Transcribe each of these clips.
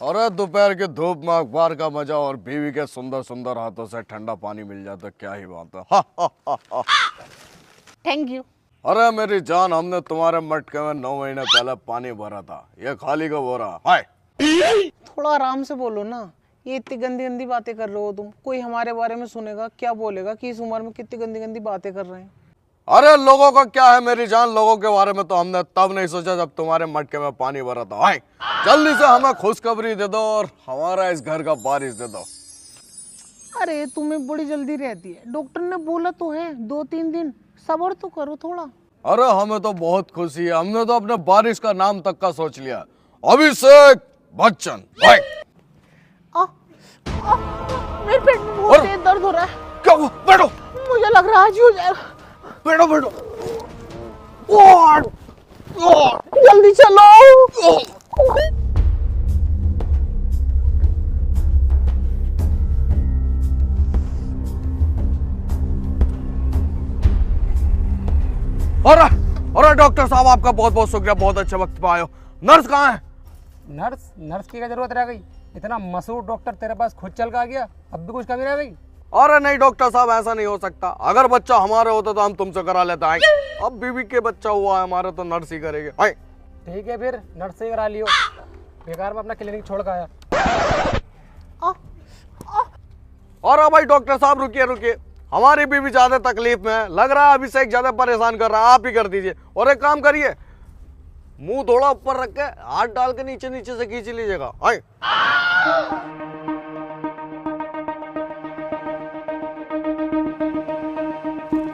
अरे दोपहर की धूप में अखबार का मजा और बीवी के सुंदर सुंदर हाथों से ठंडा पानी मिल जाए तो क्या ही बात है। हा, हा, हा, हा। Thank you. अरे मेरी जान, हमने तुम्हारे मटके में 9 महीने पहले पानी भरा था, ये खाली का हो रहा हाय। थोड़ा आराम से बोलो ना, ये इतनी गंदी गंदी बातें कर रहे हो तुम। कोई हमारे बारे में सुनेगा क्या बोलेगा कि इस उम्र में कितनी गंदी गंदी बातें कर रहे हैं। अरे लोगों का क्या है मेरी जान, लोगों के बारे में तो हमने तब नहीं सोचा जब तुम्हारे मटके में पानी भरा था। हाय, जल्दी से हमें खुशखबरी दे दो और हमारा इस घर का बारिश दे दो। अरे तुम्हें बड़ी जल्दी रहती है, डॉक्टर ने बोला तो है 2-3 दिन, सब्र तो करो थोड़ा। अरे हमें तो बहुत खुशी है, हमने तो अपने बारिश का नाम तक का सोच लिया, अभिषेक बच्चन। हाय। मेरे पेट में बहुत तेज दर्द हो रहा है। क्या हुआ? बैठो। मुझे लग रहा है आज ही हो जाएगा। बैठो बैठो। जल्दी चलो। अरे अरे डॉक्टर साहब, आपका बहुत बहुत शुक्रिया, बहुत अच्छे वक्त पे आए हो। नर्स कहाँ है? नर्स की क्या जरूरत रह गई? इतना मशहूर डॉक्टर तेरे पास खुद चल के आ गया, अब भी कुछ कमी रह गई? अरे नहीं डॉक्टर साहब, ऐसा नहीं हो सकता। अगर बच्चा हमारे होता तो हम तुमसे करा लेते। आए, अब बीवी के बच्चा हुआ है हमारा तो नर्स ही करेंगे। आए। ठीक है फिर नर्स से ही करा लियो, बेकार में अपना क्लिनिक छोड़ के आया। और भाई डॉक्टर साहब रुकिए रुकिए, हमारी बीवी ज्यादा तकलीफ में है, लग रहा है अभिषेक ज्यादा परेशान कर रहा है, आप ही कर दीजिए। और एक काम करिए, मुंह थोड़ा ऊपर रख के हाथ डाल के नीचे नीचे से खींच लीजिएगा। आए।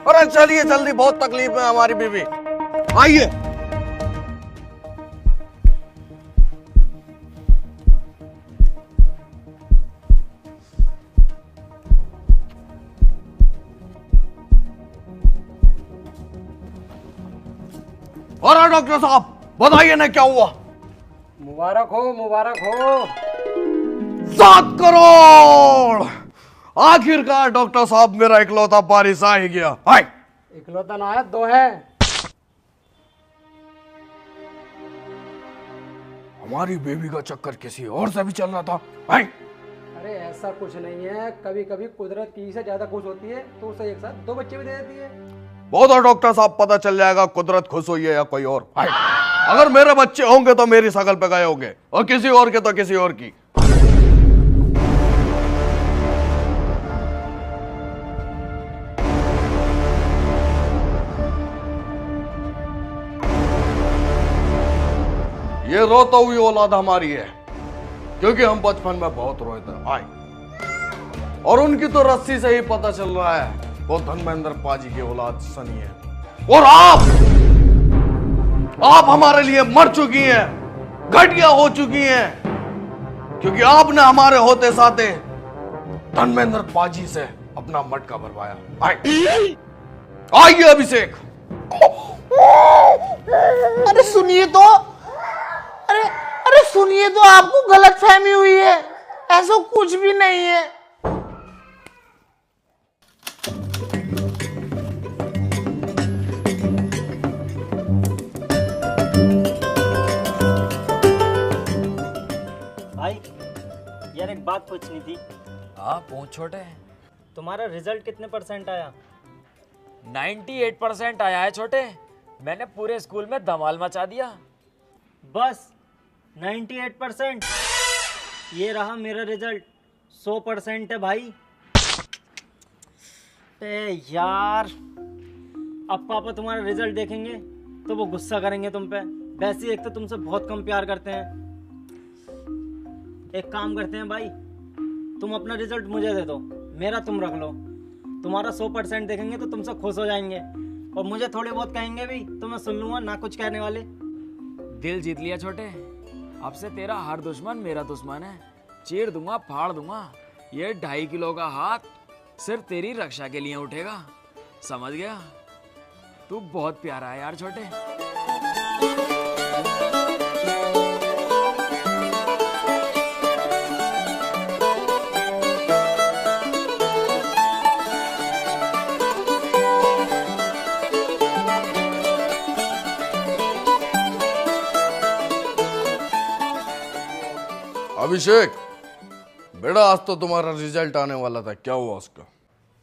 अरे चलिए जल्दी, बहुत तकलीफ में हमारी बीवी, आइए। अरे डॉक्टर साहब बताइए ना क्या हुआ? मुबारक हो मुबारक हो। 7 करोड़! आखिरकार डॉक्टर साहब मेरा इकलौता वारिस आ ही गया। हाय। इकलौता ना आया, 2 है। हमारी बेबी का चक्कर किसी और से भी चल रहा था। हाय। अरे ऐसा कुछ नहीं है, कभी कभी कुदरत की से ज्यादा खुश होती है तो उसे एक साथ 2 बच्चे भी दे देती है। बहुत और डॉक्टर साहब, पता चल जाएगा कुदरत खुश हुई है या कोई और। हाय। अगर मेरे बच्चे होंगे तो मेरी शकल पे गए होंगे, और किसी और के तो किसी और की। ये रोता हुई औलाद हमारी है, क्योंकि हम बचपन में बहुत रोए थे। हाय। और उनकी तो रस्सी से ही पता चल रहा है वो धर्मेंद्र पाजी की औलाद सनी है। और आप हमारे लिए मर चुकी हैं, घटिया हो चुकी हैं, क्योंकि आपने हमारे होते साथे धर्मेंद्र पाजी से अपना मटका भरवाया। आइए अभिषेक। अरे सुनिए तो, अरे सुनिए तो, आपको गलत फहमी हुई है, ऐसा कुछ भी नहीं है। भाई यार एक बात पूछनी थी। हाँ पूछ छोटे। तुम्हारा रिजल्ट कितने % आया? 98% आया है छोटे, मैंने पूरे स्कूल में धमाल मचा दिया। बस 98%? ये रहा मेरा रिजल्ट, 100% है भाई। यार अब पापा तुम्हारा रिजल्ट देखेंगे तो वो गुस्सा करेंगे तुम पे। वैसे एक तो तुमसे बहुत कम प्यार करते हैं। एक काम करते हैं भाई, तुम अपना रिजल्ट मुझे दे दो, मेरा तुम रख लो। तुम्हारा 100% देखेंगे तो तुमसे खुश हो जाएंगे, और मुझे थोड़े बहुत कहेंगे भी तो मैं सुन लूंगा, ना कुछ कहने वाले। दिल जीत लिया छोटे, अब से तेरा हर दुश्मन मेरा दुश्मन है। चीर दूंगा फाड़ दूंगा, ये 2.5 किलो का हाथ सिर्फ तेरी रक्षा के लिए उठेगा, समझ गया? तू बहुत प्यारा है यार छोटे। अभिषेक बेटा, आज तो तुम्हारा रिजल्ट आने वाला था, क्या हुआ उसका?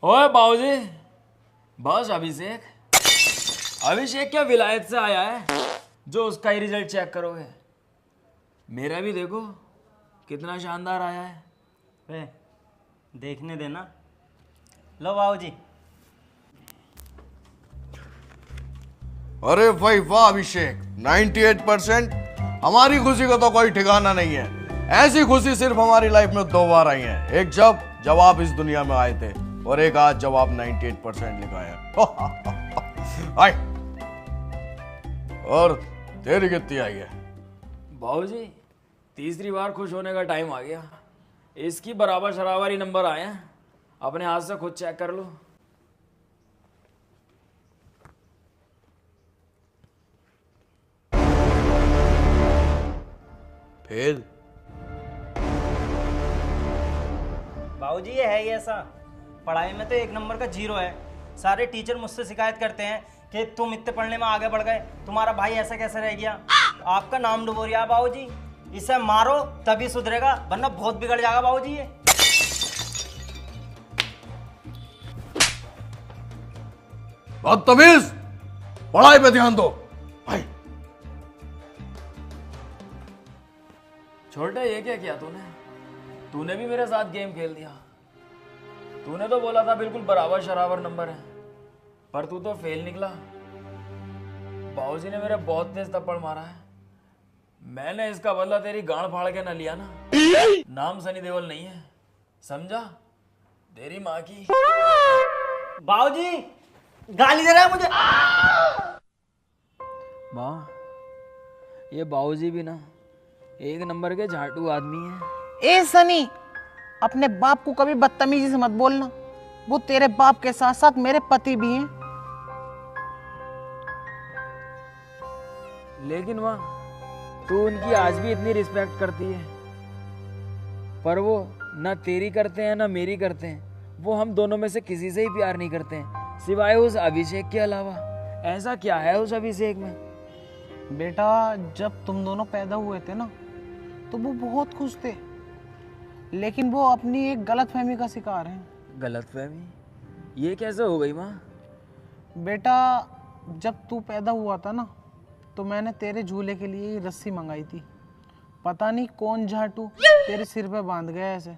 ओए बाबूजी, बस अभिषेक। अभिषेक क्या विलायत से आया है जो उसका ही रिजल्ट चेक करोगे? मेरा भी देखो कितना शानदार आया है। वे देखने देना। लो बाबूजी। अरे भाई वाह अभिषेक, 98%। हमारी खुशी का तो कोई ठिकाना नहीं है। ऐसी खुशी सिर्फ हमारी लाइफ में 2 बार आई है, एक जब आप इस दुनिया में आए थे, और एक आज जब आप 98% लिखाए हैं। आई। और तेरी कितनी आई है? बाबूजी, तीसरी बार खुश होने का टाइम आ गया। इसकी बराबर शराबर ही नंबर आए हैं। अपने हाथ से खुद चेक कर लो। फेल। बाबूजी ये है ही ऐसा। पढ़ाई में तो 1 नंबर का 0 है। सारे टीचर मुझसे शिकायत करते हैं कि तुम इतने पढ़ने में आगे बढ़ गए, तुम्हारा भाई ऐसा कैसे रह गया। आपका नाम डुबो रहा बाबूजी। इसे मारो तभी सुधरेगा, वरना बहुत बिगड़ जाएगा बाबूजी ये। बदतमीज, पढ़ाई पे ध्यान दो। भाई छोटे, ये क्या किया तूने? तूने भी मेरे साथ गेम खेल दिया। तूने तो बोला था बिल्कुल बराबर शराबर नंबर है, पर तू तो फेल निकला। बाबूजी ने मेरे बहुत तेज थप्पड़ मारा है। मैंने इसका बदला तेरी गांड फाड़ के न लिया ना। नाम सनी देओल नहीं है, समझा? तेरी माँ की। बाबूजी गाली दे रहा है मुझे। माँ, ये बाबूजी भी ना 1 नंबर के झाटू आदमी है। ए सनी, अपने बाप को कभी बदतमीजी से मत बोलना। वो तेरे बाप के साथ साथ मेरे पति भी हैं। लेकिन माँ, तू उनकी आज भी इतनी रिस्पेक्ट करती है, पर वो ना तेरी करते हैं ना मेरी करते हैं। वो हम दोनों में से किसी से ही प्यार नहीं करते हैं, सिवाय उस अभिषेक के अलावा। ऐसा क्या है उस अभिषेक में? बेटा, जब तुम दोनों पैदा हुए थे ना, तो वो बहुत खुश थे, लेकिन वो अपनी एक गलतफहमी का शिकार हैं। गलतफहमी? ये कैसे हो गई माँ? बेटा, जब तू पैदा हुआ था ना, तो मैंने तेरे झूले के लिए रस्सी मंगाई थी। पता नहीं कौन झाटू तेरे सिर पे बांध गया ऐसे।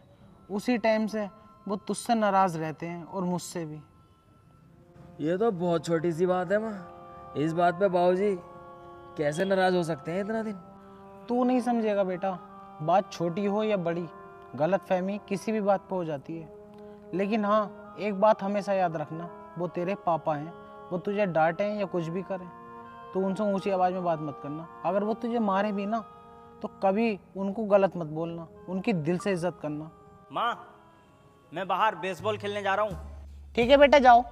उसी टाइम से वो तुझसे नाराज रहते हैं, और मुझसे भी। ये तो बहुत छोटी सी बात है माँ। इस बात पे बाबूजी कैसे नाराज हो सकते हैं इतना दिन? तू नहीं समझेगा बेटा। बात छोटी हो या बड़ी, गलतफहमी किसी भी बात पे हो जाती है। लेकिन हाँ, एक बात हमेशा याद रखना, वो तेरे पापा हैं। वो तुझे डांटें या कुछ भी करें तो उनसे ऊंची आवाज़ में बात मत करना। अगर वो तुझे मारे भी ना, तो कभी उनको गलत मत बोलना, उनकी दिल से इज्जत करना। माँ, मैं बाहर बेसबॉल खेलने जा रहा हूँ। ठीक है बेटा, जाओ।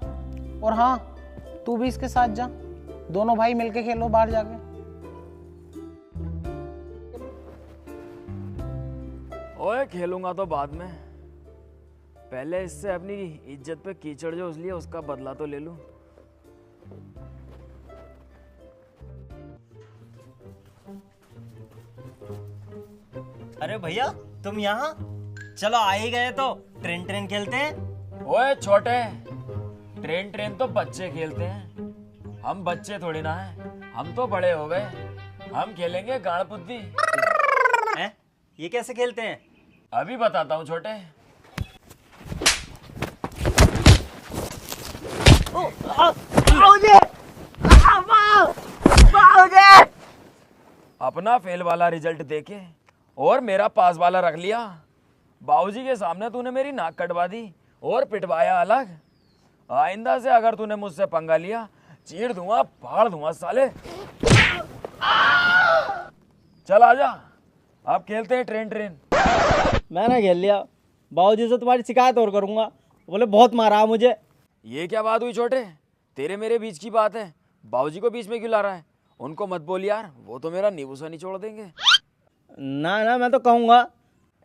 और हाँ, तू भी इसके साथ जा। दोनों भाई मिलके खेलो बाहर जाके। ओए, खेलूंगा तो बाद में। पहले इससे अपनी इज्जत पे कीचड़ जो उसलिए उसका बदला तो ले लूं। अरे भैया, तुम यहाँ? चलो आ ही गए तो ट्रेन ट्रेन खेलते हैं। ओए छोटे, ट्रेन तो बच्चे खेलते हैं। हम बच्चे थोड़ी ना हैं, हम तो बड़े हो गए। हम खेलेंगे गाड़ पुद्दी। हैं? ये कैसे खेलते हैं? अभी बताता हूँ छोटे। अपना फेल वाला रिजल्ट देके और मेरा पास वाला रख लिया। बाबूजी के सामने तूने मेरी नाक कटवा दी और पिटवाया अलग। आइंदा से अगर तूने मुझसे पंगा लिया, चीर दूंगा, फाड़ दूंगा साले। चल आजा, अब खेलते हैं ट्रेन। मैंने खेल लिया। बाबूजी से तुम्हारी शिकायत और करूंगा। बोले बहुत मारा मुझे। ये क्या बात हुई छोटे? तेरे मेरे बीच की बात है, बाबूजी को बीच में क्यों ला रहा है? उनको मत बोल यार, वो तो मेरा नींबू सा निचोड़ देंगे। ना, मैं तो कहूंगा।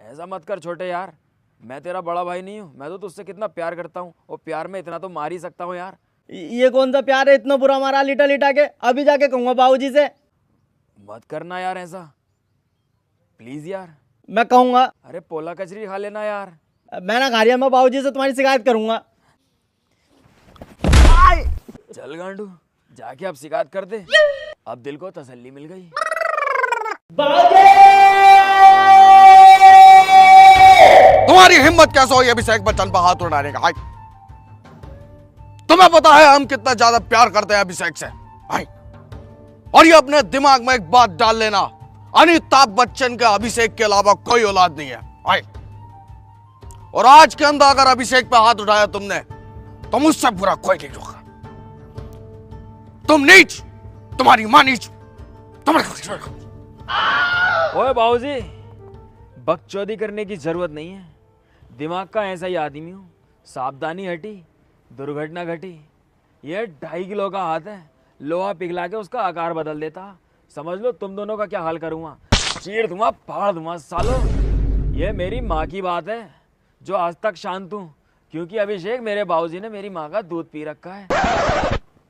ऐसा मत कर छोटे यार, मैं तेरा बड़ा भाई नहीं हूँ? मैं तो तुझसे कितना प्यार करता हूँ, और प्यार में इतना तो मार ही सकता हूँ यार। ये कौन सा प्यार है इतना बुरा मारा लिटा के? अभी जाके कहूंगा बाबूजी से। मत करना यार ऐसा, प्लीज यार। मैं कहूंगा। अरे पोला कचरी खा लेना यार। मैं ना खा रही, मैं बाबूजी से तुम्हारी शिकायत करूंगा। चल गांडू, जाके अब शिकायत कर दे। अब दिल को तसल्ली मिल गई। तुम्हारी हिम्मत कैसे हुई अभिषेक बच्चन पर हाथ उठाने का? हाय, तुम्हें पता है हम कितना ज्यादा प्यार करते हैं अभिषेक से। हाय, और ये अपने दिमाग में एक बात डाल लेना, अमिताभ बच्चन का अभिषेक के अलावा कोई औलाद नहीं है। हाय, और आज के अंदर अगर अभिषेक पे हाथ उठाया तुमने तो मुझसे बुरा कोई नहीं होगा। तुम नीच, तुम्हारी मां नीच, ओए बाबूजी, बकचोदी करने की जरूरत नहीं है। दिमाग का ऐसा ही आदमी हूँ। सावधानी हटी, दुर्घटना घटी। ये 2.5 किलो का हाथ है, लोहा पिघला के उसका आकार बदल देता। समझ लो तुम दोनों का क्या हाल करूंगा। चीर दूंगा, फाड़ दूंगा सालो। ये मेरी माँ की बात है जो आज तक शांत हूँ, क्योंकि अभिषेक मेरे बाबूजी ने मेरी माँ का दूध पी रखा है।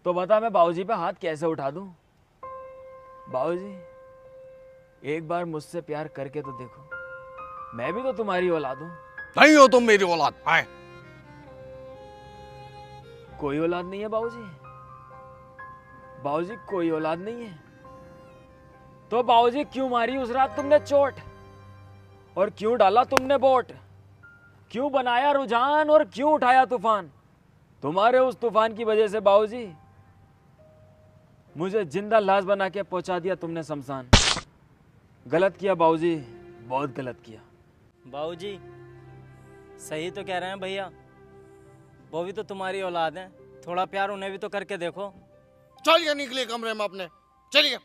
तो बता मैं बाबूजी पे हाथ कैसे उठा दूं? बाबूजी, एक बार मुझसे प्यार करके तो देखो, मैं भी तो तुम्हारी औलाद हूं। नहीं हो तुम मेरी औलाद। हाय, कोई औलाद नहीं है बाबूजी? बाबूजी कोई औलाद नहीं है? तो बाबूजी क्यों मारी उस रात तुमने चोट, और क्यों डाला तुमने बोट, क्यों बनाया रुझान और क्यों उठाया तूफान? तुम्हारे उस तूफान की वजह से बाबूजी मुझे जिंदा लाश बना के पहुंचा दिया तुमने शमशान। गलत किया बाबूजी, बहुत गलत किया। बाबूजी सही तो कह रहे हैं भैया, वो भी तो तुम्हारी औलाद है, थोड़ा प्यार उन्हें भी तो करके देखो। चलिए निकलिए कमरे में अपने, चलिए।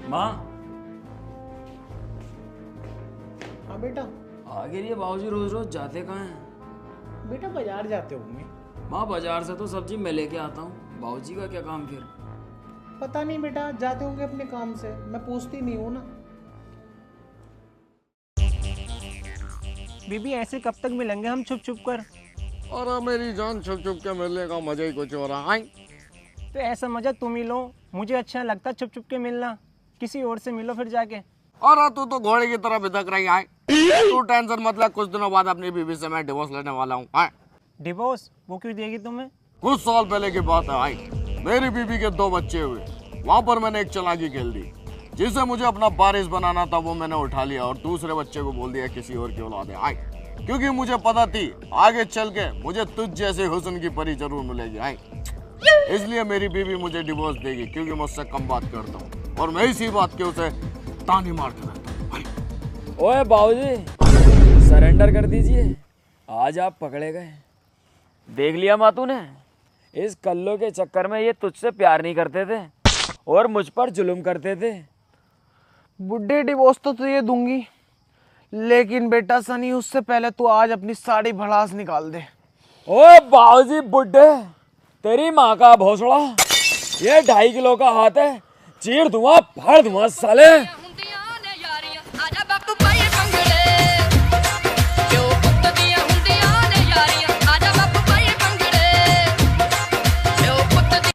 माँ हाँ बेटा। आ गई है बाबूजी, रोज रोज जाते कहाँ हैं? बेटा बाजार जाते होंगे। माँ बाजार से तो सब्जी मैं लेके आता हूँ, बाबूजी का क्या काम फिर? पता नहीं बेटा, जाते होंगे अपने काम से, मैं पूछती नहीं हूँ ना। बीबी ऐसे कब तक मिलेंगे हम छुप छुप कर? और मेरी जान, छुप छुप के मिलने का मजा ही कुछ हो रहा है। तो ऐसा मजा तुम ही लो, मुझे अच्छा लगता छुप छुप के मिलना। किसी और से मिलो फिर जाके। और तू तो घोड़े की तरह भिदक रही है। तू टेंशन मत ले, कुछ दिनों बाद अपनी बीवी से मैं डिवोर्स लेने वाला हूँ। डिवोर्स? वो क्यों देगी तुम्हें? कुछ साल पहले की बात है भाई, मेरी बीवी के 2 बच्चे हुए। वहाँ पर मैंने एक चालाकी खेल दी, जिसे मुझे अपना वारिस बनाना था वो मैंने उठा लिया और दूसरे बच्चे को बोल दिया किसी और की औलाद है। क्योंकि मुझे पता थी आगे चल के मुझे तुझ जैसे हुस्न की परी जरूर मिलेगी। इसलिए मेरी बीवी मुझे डिवोर्स देगी, क्योंकि मुझसे कम बात करता हूँ और मैं इसी बात के उसे ताने मारता रहता हूँ। ओए बाबूजी, सरेंडर कर दीजिए, आज आप पकड़े गए। देख लिया मातू ने, इस कल्लो के चक्कर में ये तुझसे प्यार नहीं करते थे और मुझ पर जुल्म करते थे। बुड्ढे डिवोर्स तो तुझे दूंगी, लेकिन बेटा सनी उससे पहले तू आज अपनी सारी भड़ास निकाल दे। ओए बाबूजी बुड्ढे, तेरी माँ का भोसड़ा, ये 2.5 किलो का हाथ है, चीर दूंगा, फाड़ दूंगा साले।